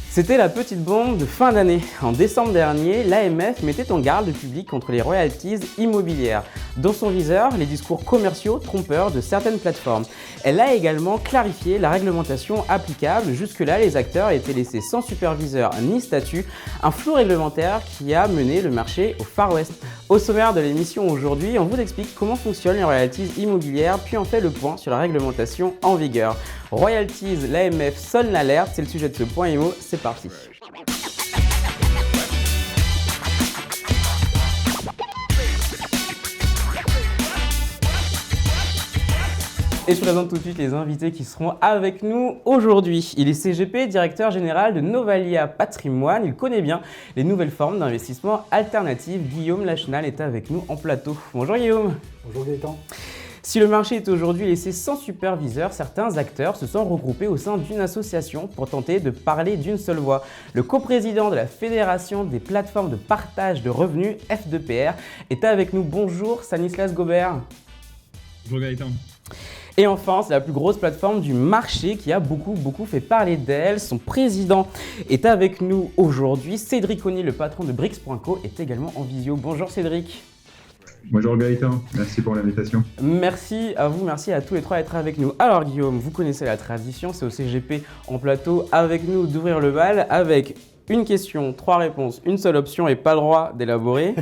C'était la petite bombe de fin d'année. En décembre dernier, l'AMF mettait en garde le public contre les royalties immobilières. Dans son viseur, les discours commerciaux trompeurs de certaines plateformes. Elle a également clarifié la réglementation applicable. Jusque-là, les acteurs étaient laissés sans superviseur ni statut. Un flou réglementaire qui a mené le marché au Far West. Au sommaire de l'émission aujourd'hui, on vous explique comment fonctionnent les royalties immobilières, puis on fait le point sur la réglementation en vigueur. Royalties, l'AMF sonne l'alerte, c'est le sujet de ce point IMO, c'est parti. Et je présente tout de suite les invités qui seront avec nous aujourd'hui. Il est CGP, directeur général de Novalia Patrimoine. Il connaît bien les nouvelles formes d'investissement alternatives. Guillaume Lachenal est avec nous en plateau. Bonjour Guillaume. Bonjour Gaëtan. Si le marché est aujourd'hui laissé sans superviseur, certains acteurs se sont regroupés au sein d'une association pour tenter de parler d'une seule voix. Le coprésident de la Fédération des plateformes de partage de revenus, F2PR, est avec nous. Bonjour Stanislas Gobert. Bonjour Gaëtan. Et enfin, c'est la plus grosse plateforme du marché qui a beaucoup fait parler d'elle. Son président est avec nous aujourd'hui. Cédric Onny, le patron de Brix.co, est également en visio. Bonjour Cédric. Bonjour Gaëtan, merci pour l'invitation. Merci à vous, merci à tous les trois d'être avec nous. Alors Guillaume, vous connaissez la tradition, c'est au CGP en plateau avec nous d'ouvrir le bal avec une question, 3 réponses, une seule option et pas le droit d'élaborer.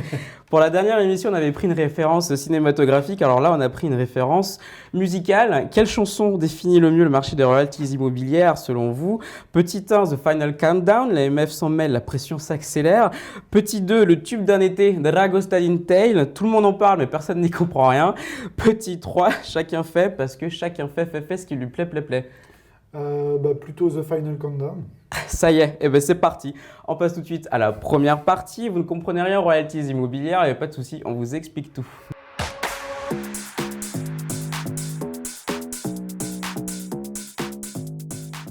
Pour la dernière émission, on avait pris une référence cinématographique. Alors là, on a pris une référence musicale. Quelle chanson définit le mieux le marché des royalties immobilières selon vous? Petit 1, The Final Countdown, l'AMF s'en mêle, la pression s'accélère. Petit 2, le tube d'un été, Dragostea Tale. Tout le monde en parle, mais personne n'y comprend rien. Petit 3, chacun fait, parce que chacun fait ce qui lui plaît. Plutôt The Final Countdown. Ça y est, c'est parti. On passe tout de suite à la première partie. Vous ne comprenez rien aux royalties immobilières, il n'y a pas de souci, on vous explique tout.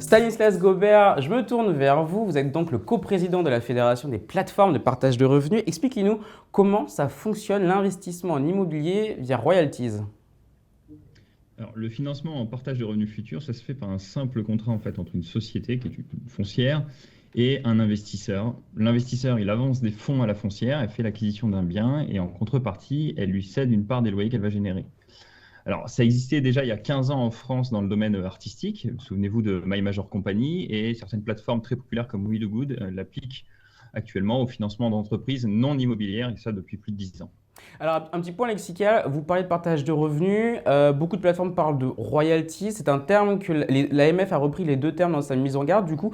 Stanislas Gobert, je me tourne vers vous. Vous êtes donc le coprésident de la Fédération des plateformes de partage de revenus. Expliquez-nous comment ça fonctionne l'investissement en immobilier via royalties. Alors, le financement en partage de revenus futurs, ça se fait par un simple contrat entre une société qui est une foncière et un investisseur. L'investisseur, il avance des fonds à la foncière, elle fait l'acquisition d'un bien et en contrepartie, elle lui cède une part des loyers qu'elle va générer. Alors, ça existait déjà il y a 15 ans en France dans le domaine artistique. Souvenez-vous de My Major Company et certaines plateformes très populaires comme We The Good l'appliquent actuellement au financement d'entreprises non immobilières et ça depuis plus de 10 ans. Alors, un petit point lexical, vous parlez de partage de revenus, beaucoup de plateformes parlent de royalties, c'est un terme que l'AMF a repris les deux termes dans sa mise en garde, du coup,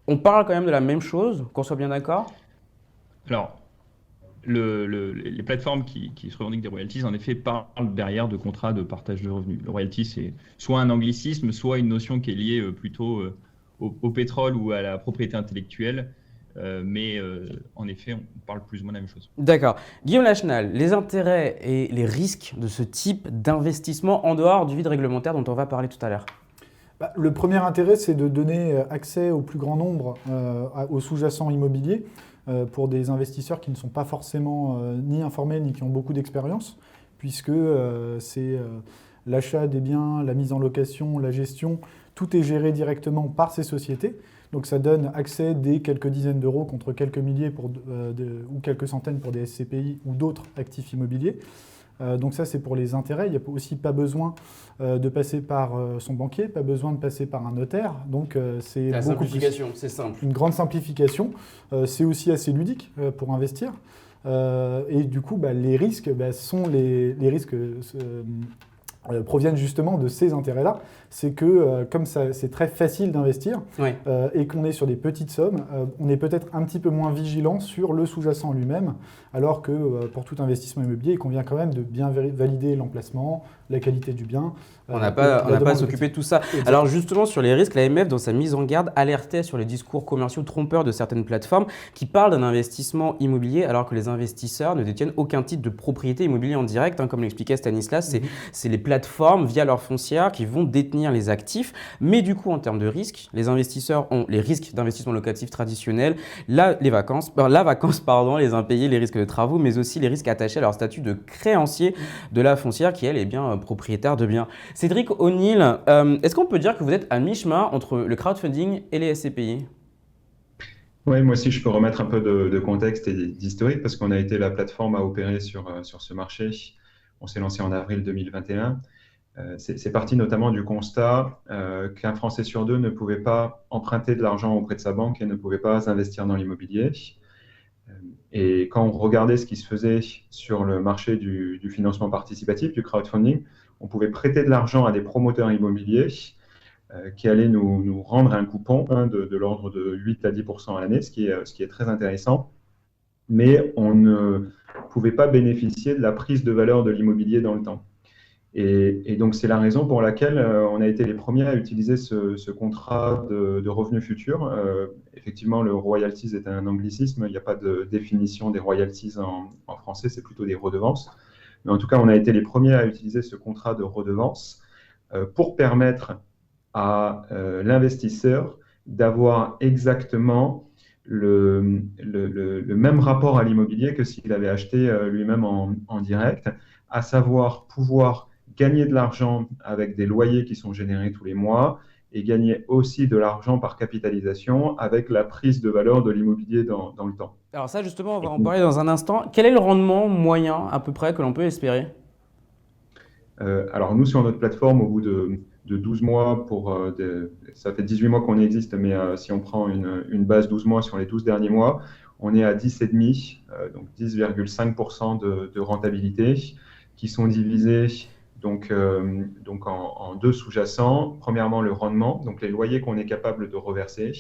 on parle quand même de la même chose, qu'on soit bien d'accord? Alors, les plateformes qui se revendiquent des royalties, en effet, parlent derrière de contrats de partage de revenus. Le royalty, c'est soit un anglicisme, soit une notion qui est liée plutôt au pétrole ou à la propriété intellectuelle. Mais en effet, on parle plus ou moins de la même chose. D'accord. Guillaume Lachenal, les intérêts et les risques de ce type d'investissement en dehors du vide réglementaire dont on va parler tout à l'heure. Le premier intérêt, c'est de donner accès au plus grand nombre aux sous-jacents immobiliers pour des investisseurs qui ne sont pas forcément ni informés ni qui ont beaucoup d'expérience, puisque c'est l'achat des biens, la mise en location, la gestion, tout est géré directement par ces sociétés. Donc ça donne accès dès quelques dizaines d'euros contre quelques milliers ou quelques centaines pour des SCPI ou d'autres actifs immobiliers. Donc ça, c'est pour les intérêts. Il n'y a aussi pas besoin de passer par son banquier, pas besoin de passer par un notaire. Donc c'est la beaucoup simplification, c'est simple. Une grande simplification. C'est aussi assez ludique pour investir. Et du coup, les risques sont les risques proviennent justement de ces intérêts-là. C'est que comme ça, c'est très facile d'investir et qu'on est sur des petites sommes, on est peut-être un petit peu moins vigilant sur le sous-jacent lui-même, alors que pour tout investissement immobilier, il convient quand même de bien valider l'emplacement, la qualité du bien. On n'a pas à s'occuper de tout ça. Exactement. Alors justement, sur les risques, l'AMF, dans sa mise en garde, alertait sur les discours commerciaux trompeurs de certaines plateformes qui parlent d'un investissement immobilier alors que les investisseurs ne détiennent aucun titre de propriété immobilière en direct. Comme l'expliquait Stanislas, c'est les plateformes, via leur foncière, qui vont détenir les actifs. Mais du coup, en termes de risques, les investisseurs ont les risques d'investissement locatif traditionnel, la vacance, les impayés, les risques de travaux, mais aussi les risques attachés à leur statut de créancier de la foncière qui, elle, est bien propriétaires de biens. Cédric O'Neill, est-ce qu'on peut dire que vous êtes à mi-chemin entre le crowdfunding et les SCPI? Oui, moi aussi, je peux remettre un peu de contexte et d'historique parce qu'on a été la plateforme à opérer sur ce marché. On s'est lancé en avril 2021. C'est parti notamment du constat qu'un Français sur deux ne pouvait pas emprunter de l'argent auprès de sa banque et ne pouvait pas investir dans l'immobilier. Et quand on regardait ce qui se faisait sur le marché du financement participatif, du crowdfunding, on pouvait prêter de l'argent à des promoteurs immobiliers qui allaient nous rendre un coupon de l'ordre de 8 à 10% à l'année, ce qui est très intéressant. Mais on ne pouvait pas bénéficier de la prise de valeur de l'immobilier dans le temps. Et donc, c'est la raison pour laquelle on a été les premiers à utiliser ce contrat de revenus futurs. Effectivement, le royalties est un anglicisme. Il n'y a pas de définition des royalties en français, c'est plutôt des redevances. Mais en tout cas, on a été les premiers à utiliser ce contrat de redevance pour permettre à l'investisseur d'avoir exactement le même rapport à l'immobilier que s'il avait acheté lui-même en direct, à savoir pouvoir gagner de l'argent avec des loyers qui sont générés tous les mois et gagner aussi de l'argent par capitalisation avec la prise de valeur de l'immobilier dans le temps. Alors ça, justement, on va en parler dans un instant. Quel est le rendement moyen, à peu près, que l'on peut espérer? Alors nous, sur notre plateforme, au bout de 12 mois, ça fait 18 mois qu'on existe, mais si on prend une base 12 mois sur les 12 derniers mois, on est à 10,5, donc 10,5% de rentabilité, qui sont divisés donc en deux sous-jacents. Premièrement, le rendement, donc les loyers qu'on est capable de reverser.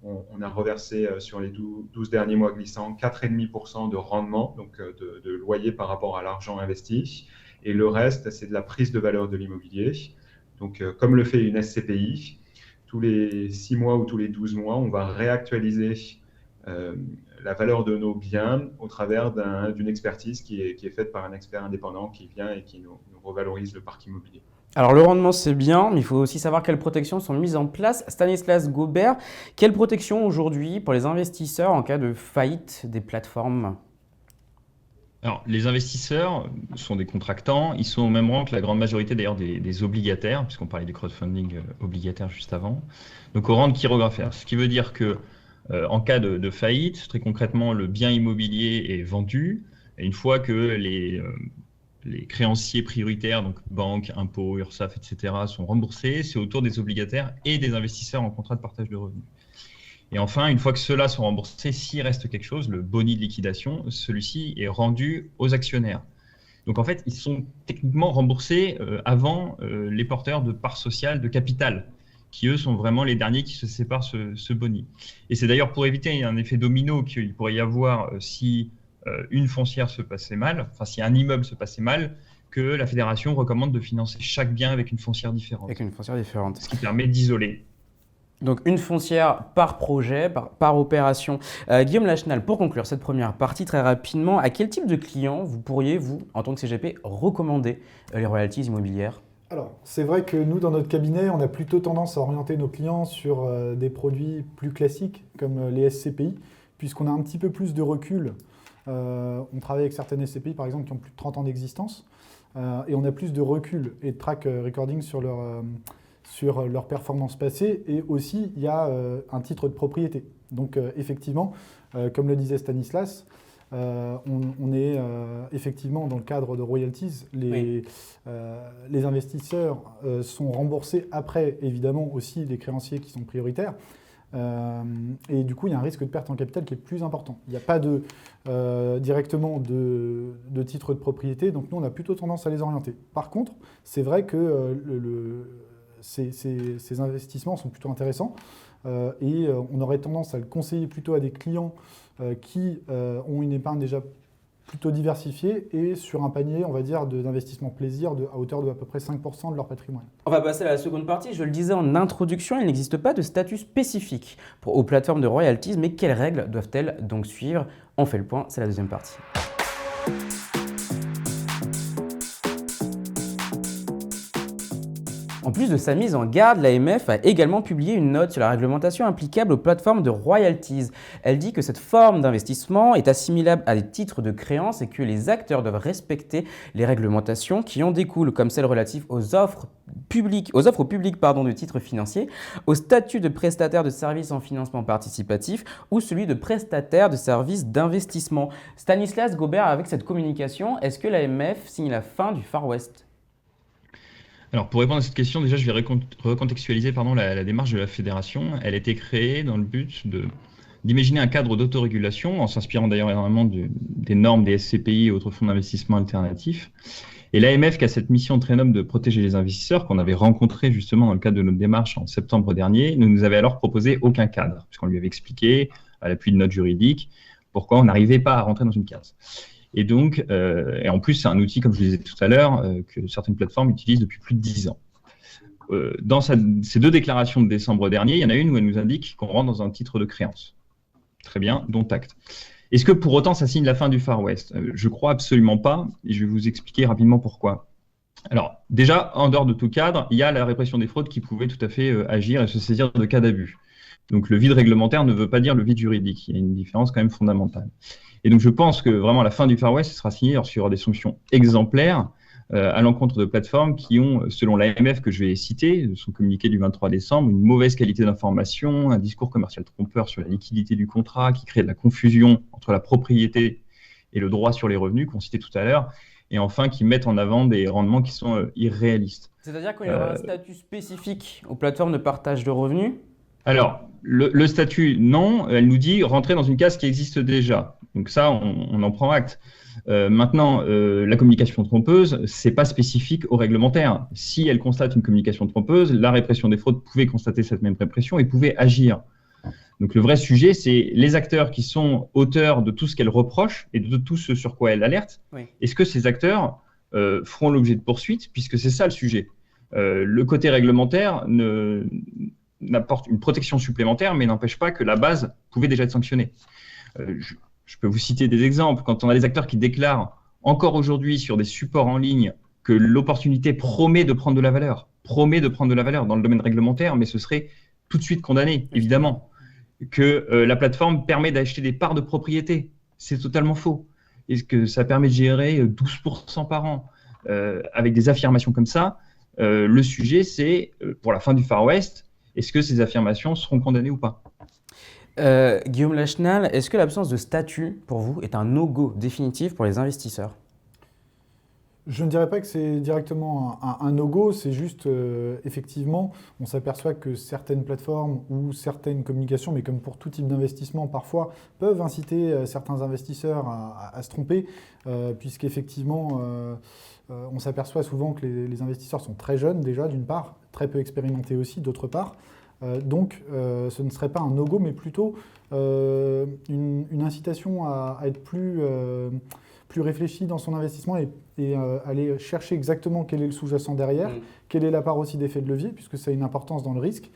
On a reversé sur les 12 derniers mois glissants 4,5% de rendement, donc de loyer par rapport à l'argent investi. Et le reste, c'est de la prise de valeur de l'immobilier. Donc, comme le fait une SCPI, tous les 6 mois ou tous les 12 mois, on va réactualiser la valeur de nos biens au travers d'une expertise qui est faite par un expert indépendant qui vient et qui nous revalorise le parc immobilier. Alors le rendement c'est bien, mais il faut aussi savoir quelles protections sont mises en place. Stanislas Gobert, quelles protections aujourd'hui pour les investisseurs en cas de faillite des plateformes? Alors, les investisseurs sont des contractants, ils sont au même rang que la grande majorité d'ailleurs des obligataires, puisqu'on parlait du crowdfunding obligataire juste avant, donc au rang de chirographaire. Ce qui veut dire que en cas de faillite, très concrètement, le bien immobilier est vendu, et une fois que les créanciers prioritaires, donc banques, impôts, URSSAF, etc., sont remboursés, c'est au tour des obligataires et des investisseurs en contrat de partage de revenus. Et enfin, une fois que ceux-là sont remboursés, s'il reste quelque chose, le boni de liquidation, celui-ci est rendu aux actionnaires. Donc en fait, ils sont techniquement remboursés avant les porteurs de parts sociales de capital, qui eux sont vraiment les derniers qui se séparent ce boni. Et c'est d'ailleurs pour éviter un effet domino qu'il pourrait y avoir si une foncière se passait mal, enfin si un immeuble se passait mal, que la fédération recommande de financer chaque bien avec une foncière différente. Avec une foncière différente. Ce qui permet d'isoler. Donc une foncière par projet, par opération. Guillaume Lachenal, pour conclure cette première partie très rapidement, à quel type de client vous pourriez, vous, en tant que CGP, recommander les royalties immobilières? Alors, c'est vrai que nous, dans notre cabinet, on a plutôt tendance à orienter nos clients sur des produits plus classiques, comme les SCPI, puisqu'on a un petit peu plus de recul. On travaille avec certaines SCPI, par exemple, qui ont plus de 30 ans d'existence, et on a plus de recul et de track recording sur leur performance passée, et aussi il y a un titre de propriété. Donc effectivement, comme le disait Stanislas, on est effectivement dans le cadre de royalties, les investisseurs sont remboursés après, évidemment aussi les créanciers qui sont prioritaires. Et du coup, il y a un risque de perte en capital qui est plus important. Il n'y a pas directement de titre de propriété, donc nous, on a plutôt tendance à les orienter. Par contre, c'est vrai que ces investissements sont plutôt intéressants et on aurait tendance à le conseiller plutôt à des clients qui ont une épargne déjà plutôt diversifiée et sur un panier, on va dire, d'investissement plaisir à hauteur de à peu près 5% de leur patrimoine. On va passer à la seconde partie. Je le disais en introduction, il n'existe pas de statut spécifique aux plateformes de royalties, mais quelles règles doivent-elles donc suivre? On fait le point, c'est la deuxième partie. En plus de sa mise en garde, l'AMF a également publié une note sur la réglementation applicable aux plateformes de royalties. Elle dit que cette forme d'investissement est assimilable à des titres de créance et que les acteurs doivent respecter les réglementations qui en découlent, comme celles relatives aux offres au public de titres financiers, au statut de prestataire de services en financement participatif ou celui de prestataire de services d'investissement. Stanislas Gobert, avec cette communication, est-ce que l'AMF signe la fin du Far West ? Alors, pour répondre à cette question, déjà, je vais recontextualiser la démarche de la fédération. Elle a été créée dans le but d'imaginer un cadre d'autorégulation, en s'inspirant d'ailleurs énormément des normes des SCPI et autres fonds d'investissement alternatifs. Et l'AMF, qui a cette mission très noble de protéger les investisseurs, qu'on avait rencontré justement dans le cadre de notre démarche en septembre dernier, ne nous avait alors proposé aucun cadre, puisqu'on lui avait expliqué, à l'appui de notes juridiques, pourquoi on n'arrivait pas à rentrer dans une case. Et donc, et en plus, c'est un outil, comme je le disais tout à l'heure, que certaines plateformes utilisent depuis plus de 10 ans. Dans ces 2 déclarations de décembre dernier, il y en a une où elle nous indique qu'on rentre dans un titre de créance. Très bien, dont acte. Est-ce que pour autant, ça signe la fin du Far West ? Je crois absolument pas, et je vais vous expliquer rapidement pourquoi. Alors, déjà, en dehors de tout cadre, il y a la répression des fraudes qui pouvait tout à fait agir et se saisir de cas d'abus. Donc, le vide réglementaire ne veut pas dire le vide juridique. Il y a une différence quand même fondamentale. Et donc, je pense que vraiment la fin du Far West sera signée lorsqu'il y aura des sanctions exemplaires à l'encontre de plateformes qui ont, selon l'AMF que je vais citer, son communiqué du 23 décembre, une mauvaise qualité d'information, un discours commercial trompeur sur la liquidité du contrat qui crée de la confusion entre la propriété et le droit sur les revenus qu'on citait tout à l'heure, et enfin qui mettent en avant des rendements qui sont irréalistes. C'est-à-dire qu'il y aura un statut spécifique aux plateformes de partage de revenus ? Alors, le statut, non, elle nous dit rentrer dans une case qui existe déjà. Donc ça, on en prend acte. Maintenant, la communication trompeuse, c'est pas spécifique au réglementaire. Si elle constate une communication trompeuse, la répression des fraudes pouvait constater cette même répression et pouvait agir. Donc le vrai sujet, c'est les acteurs qui sont auteurs de tout ce qu'elle reproche et de tout ce sur quoi elle alerte. Oui. Est-ce que ces acteurs feront l'objet de poursuites, puisque c'est ça le sujet. Le côté réglementaire n'apporte une protection supplémentaire, mais n'empêche pas que la base pouvait déjà être sanctionnée. Je peux vous citer des exemples. Quand on a des acteurs qui déclarent encore aujourd'hui sur des supports en ligne que l'opportunité promet de prendre de la valeur dans le domaine réglementaire, mais ce serait tout de suite condamné, évidemment. Que la plateforme permet d'acheter des parts de propriété. C'est totalement faux. Et que ça permet de gérer 12% par an. Avec des affirmations comme ça, le sujet, c'est, pour la fin du Far West, est-ce que ces affirmations seront condamnées ou pas ? Guillaume Lachenal, est-ce que l'absence de statut, pour vous, est un no-go définitif pour les investisseurs ? Je ne dirais pas que c'est directement un no-go, c'est juste, effectivement, on s'aperçoit que certaines plateformes ou certaines communications, mais comme pour tout type d'investissement, parfois, peuvent inciter certains investisseurs à se tromper, puisqu'effectivement, on s'aperçoit souvent que les investisseurs sont très jeunes déjà, d'une part, très peu expérimentés aussi, d'autre part. Donc, ce ne serait pas un no-go, mais plutôt une incitation à être plus réfléchi dans son investissement et aller chercher exactement quel est le sous-jacent derrière, quelle est la part aussi d'effet de levier, puisque ça a une importance dans le risque,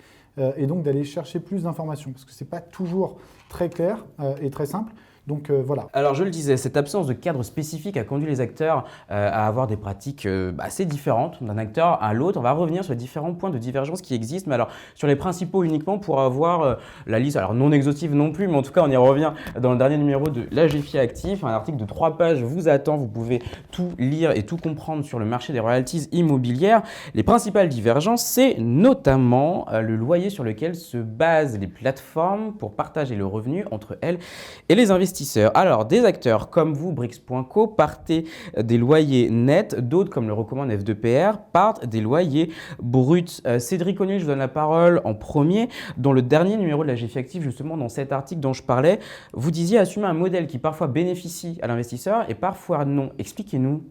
et donc d'aller chercher plus d'informations, parce que ce n'est pas toujours très clair et très simple. Donc voilà. Alors je le disais, cette absence de cadre spécifique a conduit les acteurs à avoir des pratiques assez différentes d'un acteur à l'autre. On va revenir sur les différents points de divergence qui existent, mais alors sur les principaux uniquement pour avoir la liste, alors non exhaustive non plus, mais en tout cas on y revient dans le dernier numéro de l'AGFI Actif. Un article de 3 pages vous attend, vous pouvez tout lire et tout comprendre sur le marché des royalties immobilières. Les principales divergences, c'est notamment le loyer sur lequel se basent les plateformes pour partager le revenu entre elles et les investisseurs. Alors, des acteurs comme vous, Brix.co, partez des loyers nets, d'autres, comme le recommande F2PR, partent des loyers bruts. Cédric Onil, je vous donne la parole en premier. Dans le dernier numéro de la GFI Active, justement, dans cet article dont je parlais, vous disiez assumer un modèle qui parfois bénéficie à l'investisseur et parfois non. Expliquez-nous.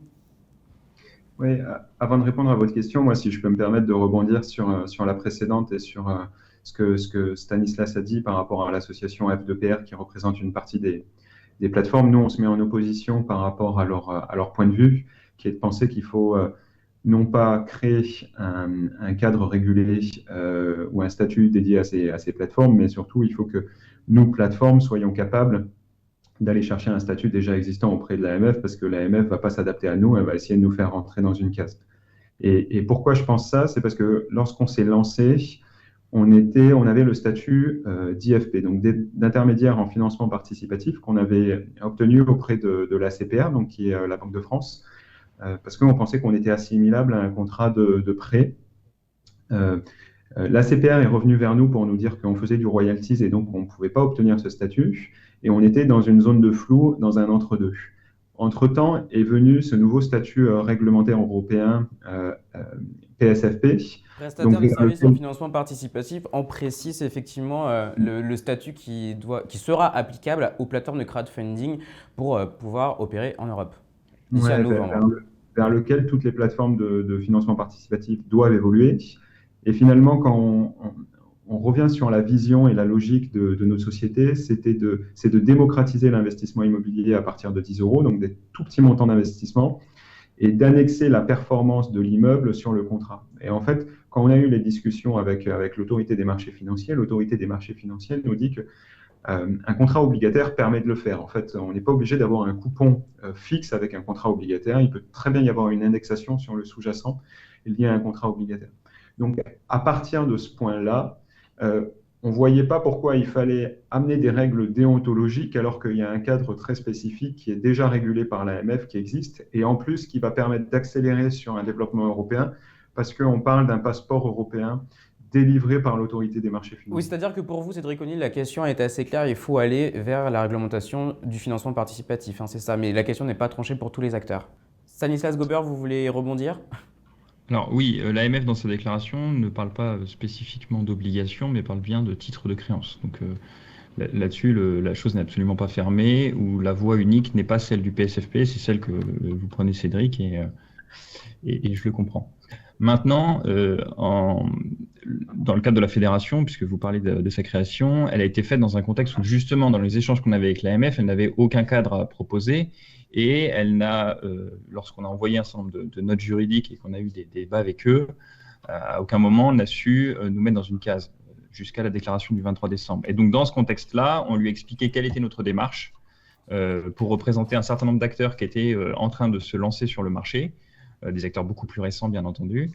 Oui, avant de répondre à votre question, moi, si je peux me permettre de rebondir sur la précédente et sur ce que Stanislas a dit par rapport à l'association F2PR qui représente une partie des plateformes. Nous, on se met en opposition par rapport à leur point de vue, qui est de penser qu'il faut non pas créer un cadre régulé ou un statut dédié à ces plateformes, mais surtout, il faut que nous, plateformes, soyons capables d'aller chercher un statut déjà existant auprès de l'AMF, parce que l'AMF ne va pas s'adapter à nous, elle va essayer de nous faire rentrer dans une case. Et pourquoi je pense ça? C'est parce que lorsqu'on s'est lancé, on avait le statut d'IFP, donc d'intermédiaire en financement participatif qu'on avait obtenu auprès de la CPR, donc qui est la Banque de France, parce qu'on pensait qu'on était assimilable à un contrat de prêt. La CPR est revenue vers nous pour nous dire qu'on faisait du royalties et donc on ne pouvait pas obtenir ce statut. Et on était dans une zone de flou, dans un entre-deux. Entre-temps est venu ce nouveau statut réglementaire européen PSFP. Prestataire de services en financement participatif en précise effectivement le statut qui sera applicable aux plateformes de crowdfunding pour pouvoir opérer en Europe d'ici à novembre. Vers lequel toutes les plateformes de financement participatif doivent évoluer. Et finalement, quand on revient sur la vision et la logique de nos sociétés, c'est de démocratiser l'investissement immobilier à partir de 10 euros, donc des tout petits montants d'investissement, et d'annexer la performance de l'immeuble sur le contrat. Et en fait, quand on a eu les discussions avec l'autorité des marchés financiers nous dit que un contrat obligataire permet de le faire. En fait, on n'est pas obligé d'avoir un coupon fixe avec un contrat obligataire. Il peut très bien y avoir une indexation sur le sous-jacent lié à un contrat obligataire. Donc, à partir de ce point-là, on ne voyait pas pourquoi il fallait amener des règles déontologiques alors qu'il y a un cadre très spécifique qui est déjà régulé par l'AMF qui existe et en plus qui va permettre d'accélérer sur un développement européen parce qu'on parle d'un passeport européen délivré par l'autorité des marchés financiers. Oui, c'est-à-dire que pour vous, Cédric O'Neill, la question est assez claire, il faut aller vers la réglementation du financement participatif, c'est ça, mais la question n'est pas tranchée pour tous les acteurs. Stanislas Gobert, vous voulez rebondir ? Alors oui, l'AMF dans sa déclaration ne parle pas spécifiquement d'obligation, mais parle bien de titre de créance. Donc là-dessus, la chose n'est absolument pas fermée, ou la voie unique n'est pas celle du PSFP, c'est celle que vous prenez Cédric, et je le comprends. Maintenant, dans le cadre de la fédération, puisque vous parlez de sa création, elle a été faite dans un contexte où justement, dans les échanges qu'on avait avec l'AMF, elle n'avait aucun cadre à proposer. Et elle n'a, lorsqu'on a envoyé un certain nombre de notes juridiques et qu'on a eu des débats avec eux, à aucun moment on n'a su nous mettre dans une case jusqu'à la déclaration du 23 décembre. Et donc dans ce contexte-là, on lui a expliqué quelle était notre démarche pour représenter un certain nombre d'acteurs qui étaient en train de se lancer sur le marché, des acteurs beaucoup plus récents bien entendu.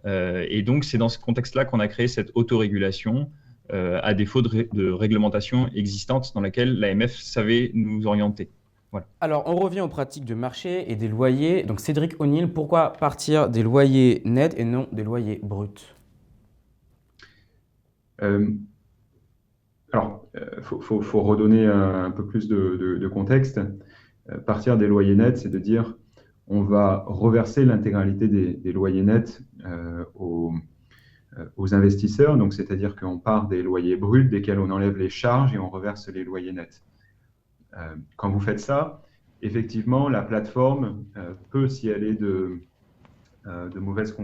Et donc c'est dans ce contexte-là qu'on a créé cette autorégulation à défaut de réglementation existante dans laquelle l'AMF savait nous orienter. Voilà. Alors, on revient aux pratiques de marché et des loyers. Donc, Cédric O'Neill, pourquoi partir des loyers nets et non des loyers bruts ? Alors, faut redonner un peu plus de contexte. Partir des loyers nets, c'est de dire on va reverser l'intégralité des loyers nets aux investisseurs. Donc, c'est-à-dire qu'on part des loyers bruts desquels on enlève les charges et on reverse les loyers nets. Quand vous faites ça, effectivement, la plateforme peut, si elle est de mauvaise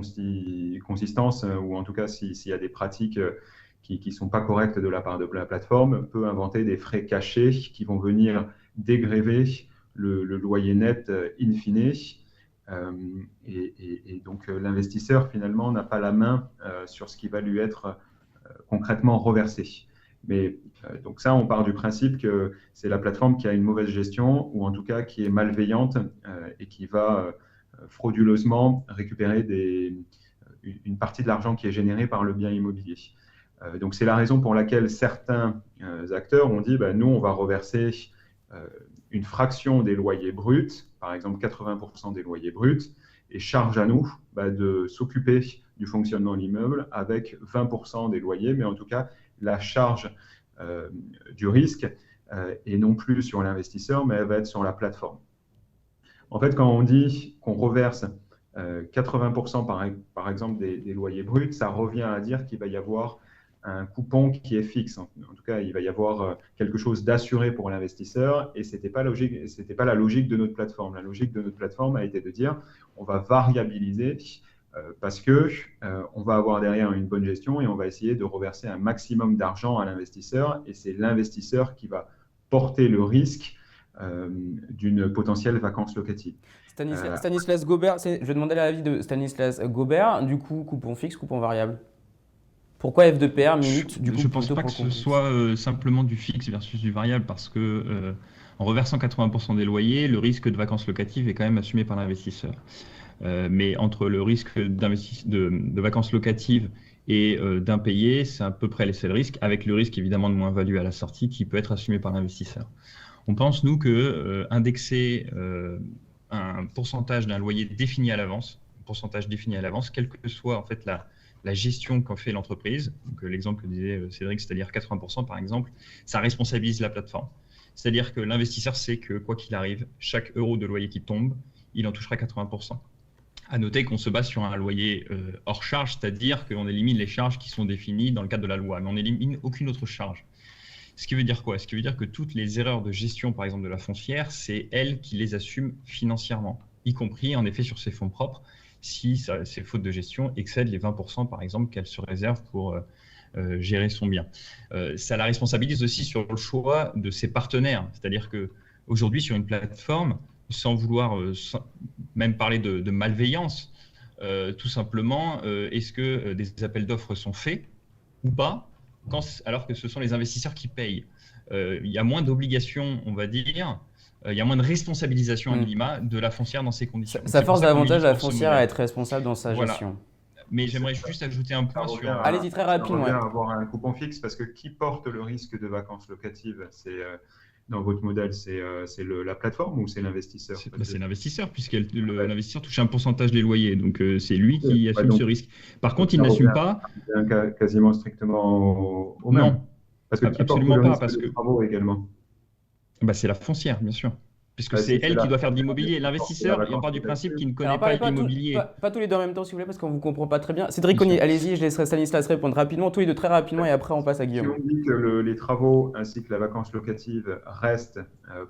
consistance, ou en tout cas s'il y a des pratiques qui ne sont pas correctes de la part de la plateforme, peut inventer des frais cachés qui vont venir dégréver le loyer net in fine. Et donc l'investisseur, finalement, n'a pas la main sur ce qui va lui être concrètement reversé. Mais donc ça, on part du principe que c'est la plateforme qui a une mauvaise gestion ou en tout cas qui est malveillante et qui va frauduleusement récupérer une partie de l'argent qui est généré par le bien immobilier. Donc c'est la raison pour laquelle certains acteurs ont dit nous, on va reverser une fraction des loyers bruts, par exemple 80% des loyers bruts, et charge à nous de s'occuper du fonctionnement de l'immeuble avec 20% des loyers, mais en tout cas, la charge du risque et non plus sur l'investisseur, mais elle va être sur la plateforme. En fait, quand on dit qu'on reverse 80% par exemple des loyers bruts, ça revient à dire qu'il va y avoir un coupon qui est fixe. En tout cas, il va y avoir quelque chose d'assuré pour l'investisseur et ce n'était pas la logique de notre plateforme. La logique de notre plateforme a été de dire on va variabiliser parce qu'on va avoir derrière une bonne gestion et on va essayer de reverser un maximum d'argent à l'investisseur et c'est l'investisseur qui va porter le risque d'une potentielle vacance locative. Stanislas Gobert, je vais demander l'avis de Stanislas Gobert, du coup, coupon fixe, coupon variable. Pourquoi F2PR minute du coup? Je ne pense pas que ce soit simplement du fixe versus du variable parce que en reversant 80% des loyers, le risque de vacances locatives est quand même assumé par l'investisseur. Mais entre le risque de vacances locatives et d'impayés, c'est à peu près laisser le risque, avec le risque évidemment de moins-value à la sortie qui peut être assumé par l'investisseur. On pense, nous, que indexer un pourcentage d'un loyer défini à l'avance, quelle que soit en fait la gestion qu'en fait l'entreprise, donc l'exemple que disait Cédric, c'est-à-dire 80% par exemple, ça responsabilise la plateforme. C'est-à-dire que l'investisseur sait que quoi qu'il arrive, chaque euro de loyer qui tombe, il en touchera 80%. À noter qu'on se base sur un loyer hors charge, c'est-à-dire qu'on élimine les charges qui sont définies dans le cadre de la loi, mais on n'élimine aucune autre charge. Ce qui veut dire quoi? Ce qui veut dire que toutes les erreurs de gestion, par exemple de la foncière, c'est elle qui les assume financièrement, y compris en effet sur ses fonds propres, si ces fautes de gestion excèdent les 20% par exemple qu'elle se réserve pour gérer son bien. Ça la responsabilise aussi sur le choix de ses partenaires, c'est-à-dire qu'aujourd'hui sur une plateforme, sans vouloir même parler de malveillance, tout simplement, est-ce que des appels d'offres sont faits ou pas, alors que ce sont les investisseurs qui payent? Il y a moins d'obligations, on va dire, il y a moins de responsabilisation à minima de la foncière dans ces conditions. Ça force davantage la foncière à être responsable dans sa gestion. Mais j'aimerais juste ajouter un point sur... Allez-y, très rapidement. On revient à avoir un coupon fixe parce que qui porte le risque de vacances locatives? Dans votre modèle, c'est la plateforme ou c'est l'investisseur? C'est l'investisseur, puisque l'investisseur touche un pourcentage des loyers. Donc, c'est lui qui assume ce risque. Par contre, il n'assume pas... Quasiment strictement au même. Non, parce que qui porte le risque de travaux également? C'est la foncière, bien sûr. Puisque c'est elle qui doit faire de l'immobilier. L'investisseur, on part du principe qu'il ne connaît pas l'immobilier. Pas tous les deux en même temps, s'il vous plaît, parce qu'on ne vous comprend pas très bien. Cédric Connier, allez-y, je laisserai Stanislas répondre rapidement, tous les deux très rapidement, et après on passe à Guillaume. Si on dit que les travaux ainsi que la vacance locative restent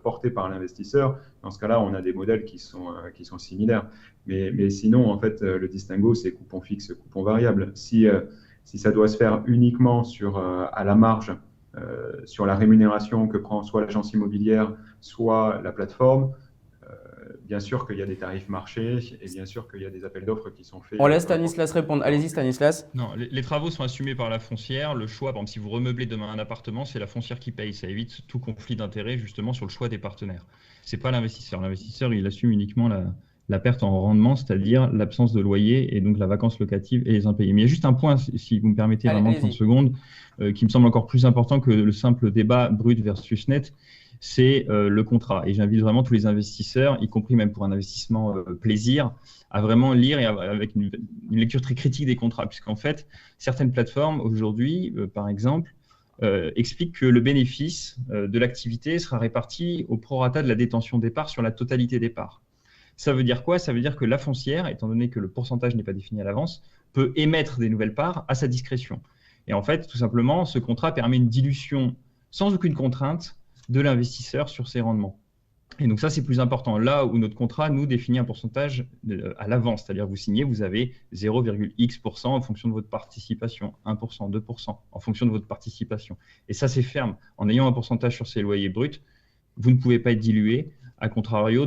portés par l'investisseur, dans ce cas-là, on a des modèles qui sont similaires. Mais sinon, en fait, le distinguo, c'est coupon fixe, coupon variable. Si ça doit se faire uniquement à la marge, sur la rémunération que prend soit l'agence immobilière, soit la plateforme, bien sûr qu'il y a des tarifs marchés et bien sûr qu'il y a des appels d'offres qui sont faits. On laisse Stanislas répondre. Allez-y, Stanislas. Non, les travaux sont assumés par la foncière. Le choix, par exemple, si vous remeublez demain un appartement, c'est la foncière qui paye. Ça évite tout conflit d'intérêt justement sur le choix des partenaires. C'est pas l'investisseur. L'investisseur, il assume uniquement la perte en rendement, c'est-à-dire l'absence de loyer et donc la vacance locative et les impayés. Mais il y a juste un point, si vous me permettez vraiment 30 secondes, qui me semble encore plus important que le simple débat brut versus net, c'est le contrat. Et j'invite vraiment tous les investisseurs, y compris même pour un investissement plaisir, à vraiment lire et avec une lecture très critique des contrats. Puisqu'en fait, certaines plateformes aujourd'hui, par exemple, expliquent que le bénéfice de l'activité sera réparti au prorata de la détention des parts sur la totalité des parts. Ça veut dire quoi? Ça veut dire que la foncière, étant donné que le pourcentage n'est pas défini à l'avance, peut émettre des nouvelles parts à sa discrétion. Et en fait, tout simplement, ce contrat permet une dilution sans aucune contrainte de l'investisseur sur ses rendements. Et donc ça, c'est plus important. Là où notre contrat nous définit un pourcentage à l'avance, c'est-à-dire vous signez, vous avez 0,x% en fonction de votre participation, 1%, 2%, en fonction de votre participation. Et ça, c'est ferme. En ayant un pourcentage sur ses loyers bruts, vous ne pouvez pas être dilué, à contrario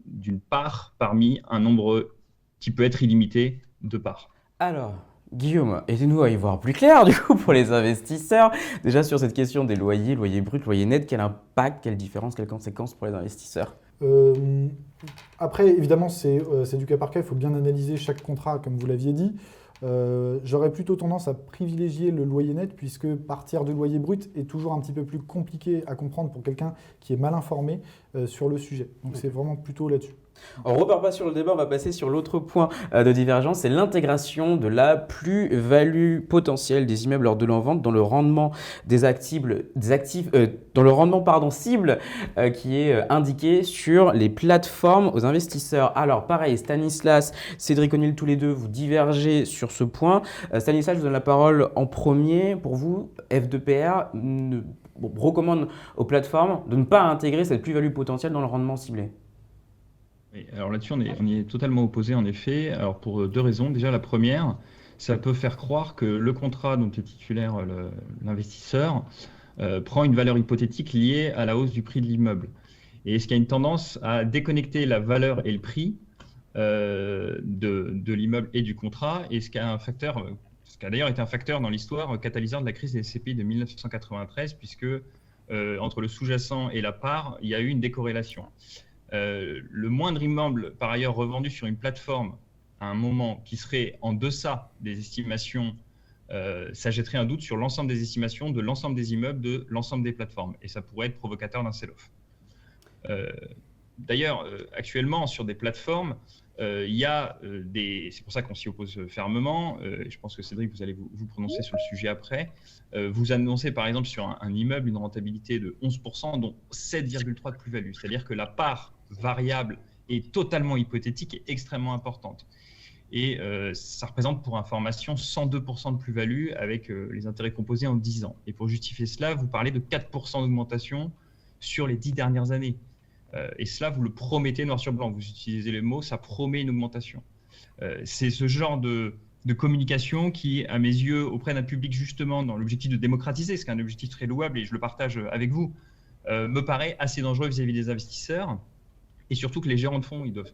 d'une part parmi un nombre qui peut être illimité de parts. Alors, Guillaume, aidez-nous à y voir plus clair du coup pour les investisseurs. Déjà sur cette question des loyers, loyers bruts, loyers nets, quel impact, quelle différence, quelles conséquences pour les investisseurs? Après, évidemment, c'est du cas par cas, il faut bien analyser chaque contrat, comme vous l'aviez dit. J'aurais plutôt tendance à privilégier le loyer net, puisque partir du loyer brut est toujours un petit peu plus compliqué à comprendre pour quelqu'un qui est mal informé sur le sujet. Donc c'est vraiment plutôt là-dessus. On ne repart pas sur le débat, on va passer sur l'autre point de divergence, c'est l'intégration de la plus-value potentielle des immeubles lors de leur vente dans le rendement dans le rendement cible qui est indiqué sur les plateformes aux investisseurs. Alors pareil, Stanislas, Cédric Connier, tous les deux, vous divergez sur ce point. Stanislas, je vous donne la parole en premier. Pour vous, F2PR recommande aux plateformes de ne pas intégrer cette plus-value potentielle dans le rendement ciblé. Alors là-dessus, on y est totalement opposé en effet. Alors pour deux raisons. Déjà, la première, ça peut faire croire que le contrat dont est titulaire l'investisseur prend une valeur hypothétique liée à la hausse du prix de l'immeuble. Et est-ce qu'il y a une tendance à déconnecter la valeur et le prix de l'immeuble et du contrat? Et ce qui a d'ailleurs été un facteur dans l'histoire catalyseur de la crise des SCPI de 1993, puisque entre le sous-jacent et la part, il y a eu une décorrélation. Le moindre immeuble, par ailleurs, revendu sur une plateforme à un moment qui serait en deçà des estimations, ça jetterait un doute sur l'ensemble des estimations de l'ensemble des immeubles, de l'ensemble des plateformes. Et ça pourrait être provocateur d'un sell-off. D'ailleurs, actuellement, sur des plateformes, il y a c'est pour ça qu'on s'y oppose fermement. Je pense que Cédric, vous allez vous prononcer sur le sujet après. Vous annoncez par exemple sur un immeuble une rentabilité de 11%, dont 7,3 de plus-value. C'est-à-dire que la part variable est totalement hypothétique et extrêmement importante. Et ça représente pour information 102% de plus-value avec les intérêts composés en 10 ans. Et pour justifier cela, vous parlez de 4% d'augmentation sur les 10 dernières années. Et cela, vous le promettez noir sur blanc. Vous utilisez les mots, ça promet une augmentation. C'est ce genre de communication qui, à mes yeux, auprès d'un public justement dans l'objectif de démocratiser, ce qui est un objectif très louable et je le partage avec vous, me paraît assez dangereux vis-à-vis des investisseurs. Et surtout que les gérants de fonds, ils doivent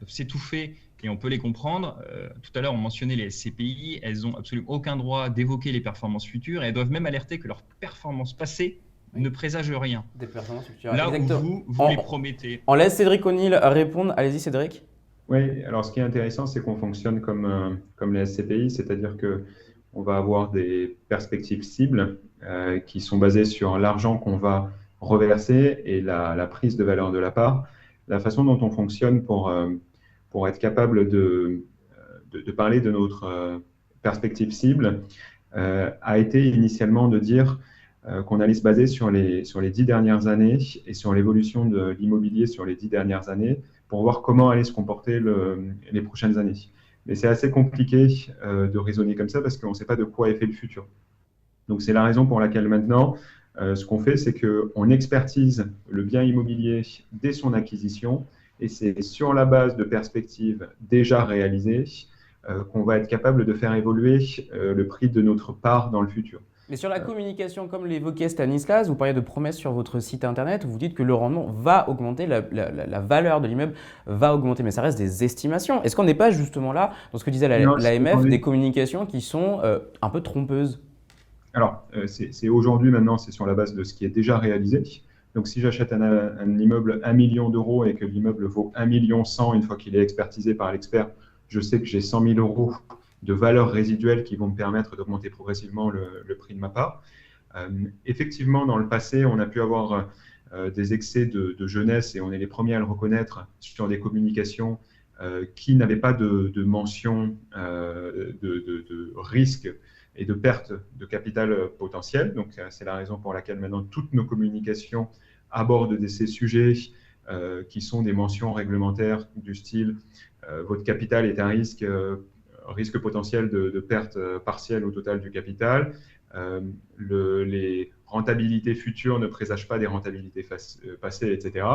s'étouffer et on peut les comprendre. Tout à l'heure, on mentionnait les SCPI. Elles n'ont absolument aucun droit d'évoquer les performances futures et elles doivent même alerter que leurs performances passées ne présage rien. Des performances futures. Là Exactement. où vous les promettez. On laisse Cédric O'Neill répondre. Allez-y, Cédric. Oui, alors ce qui est intéressant, c'est qu'on fonctionne comme les SCPI, c'est-à-dire qu'on va avoir des perspectives cibles qui sont basées sur l'argent qu'on va reverser et la prise de valeur de la part. La façon dont on fonctionne pour être capable de parler de notre perspective cible a été initialement de dire qu'on allait se baser sur les 10 dernières années et sur l'évolution de l'immobilier sur les 10 dernières années pour voir comment allaient se comporter les prochaines années. Mais c'est assez compliqué de raisonner comme ça parce qu'on ne sait pas de quoi est fait le futur. Donc c'est la raison pour laquelle maintenant, ce qu'on fait, c'est qu'on expertise le bien immobilier dès son acquisition et c'est sur la base de perspectives déjà réalisées qu'on va être capable de faire évoluer le prix de notre part dans le futur. Mais sur la communication, comme l'évoquait Stanislas, vous parliez de promesses sur votre site internet où vous dites que le rendement va augmenter, la valeur de l'immeuble va augmenter, mais ça reste des estimations. Est-ce qu'on n'est pas justement là, dans ce que disait l'AMF, des communications qui sont un peu trompeuses? Alors, c'est aujourd'hui, maintenant, c'est sur la base de ce qui est déjà réalisé. Donc, si j'achète un immeuble 1 million d'euros et que l'immeuble vaut 1,1 million une fois qu'il est expertisé par l'expert, je sais que j'ai 100 000 euros de valeurs résiduelles qui vont me permettre d'augmenter progressivement le prix de ma part. Effectivement, dans le passé, on a pu avoir des excès de jeunesse et on est les premiers à le reconnaître sur des communications qui n'avaient pas de mention de risque et de perte de capital potentiel. Donc, c'est la raison pour laquelle maintenant toutes nos communications abordent ces sujets qui sont des mentions réglementaires du style votre capital est un risque potentiel de perte partielle ou totale du capital. Les rentabilités futures ne présagent pas des rentabilités passées, etc.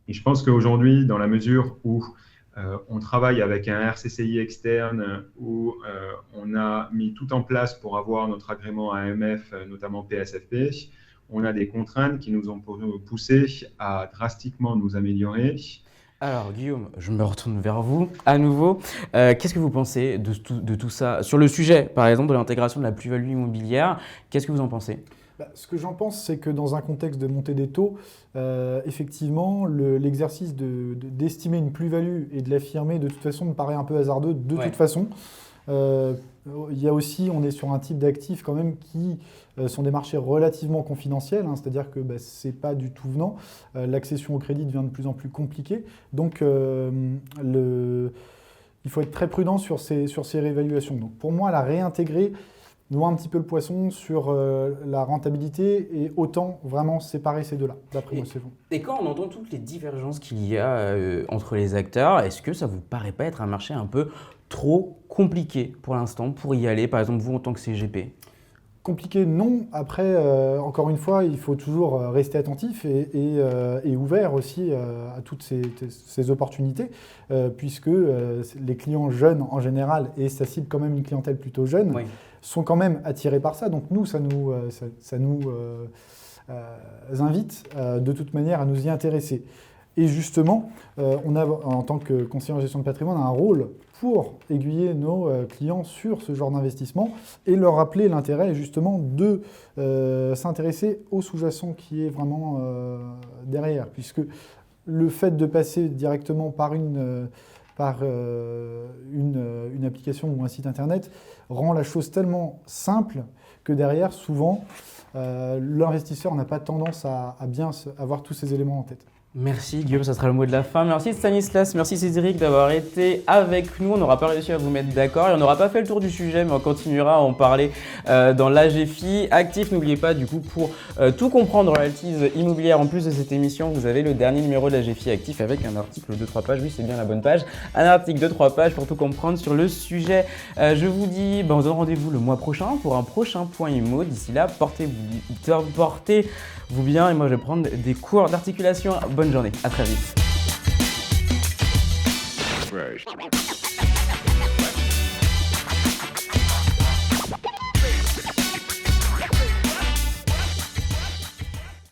Et je pense qu'aujourd'hui, dans la mesure où on travaille avec un RCCI externe, où on a mis tout en place pour avoir notre agrément AMF, notamment PSFP, on a des contraintes qui nous ont poussé à drastiquement nous améliorer. Alors Guillaume, je me retourne vers vous à nouveau. Qu'est-ce que vous pensez de tout ça? Sur le sujet, par exemple, de l'intégration de la plus-value immobilière, qu'est-ce que vous en pensez? Ce que j'en pense, c'est que dans un contexte de montée des taux, effectivement, l'exercice d'estimer une plus-value et de l'affirmer, de toute façon, me paraît un peu hasardeux de toute façon. Il y a aussi, on est sur un type d'actifs quand même qui sont des marchés relativement confidentiels, hein, c'est-à-dire que ce n'est pas du tout venant. L'accession au crédit devient de plus en plus compliquée. Donc, il faut être très prudent sur ces réévaluations. Donc, pour moi, la réintégrer, noie un petit peu le poisson sur la rentabilité et autant vraiment séparer ces deux-là, d'après moi c'est bon. Et quand on entend toutes les divergences qu'il y a entre les acteurs, est-ce que ça vous paraît pas être un marché un peu trop compliqué pour l'instant pour y aller, par exemple vous en tant que CGP? Compliqué, non. Après, encore une fois, il faut toujours rester attentif et ouvert aussi à toutes ces opportunités, puisque les clients jeunes en général, et ça cible quand même une clientèle plutôt jeune, sont quand même attirés par ça. Donc nous, ça nous invite de toute manière à nous y intéresser. Et justement, on a, en tant que conseiller en gestion de patrimoine, un rôle pour aiguiller nos clients sur ce genre d'investissement et leur rappeler l'intérêt justement de s'intéresser au sous-jacent qui est vraiment derrière. Puisque le fait de passer directement par une par une application ou un site internet rend la chose tellement simple que derrière, souvent, l'investisseur n'a pas tendance à bien avoir tous ces éléments en tête. Merci Guillaume, ça sera le mot de la fin. Merci Stanislas, merci Cédric d'avoir été avec nous. On n'aura pas réussi à vous mettre d'accord et on n'aura pas fait le tour du sujet, mais on continuera à en parler dans l'AGFI Actif. N'oubliez pas du coup pour tout comprendre en relative immobilière, en plus de cette émission, vous avez le dernier numéro de l'AGFI Actif avec un article de 3 pages. Oui, c'est bien la bonne page. Un article de 3 pages pour tout comprendre sur le sujet. Je vous dis, on se donne rendez-vous le mois prochain pour un prochain point IMO. D'ici là, portez-vous bien et moi je vais prendre des cours d'articulation. Bonne journée, à très vite.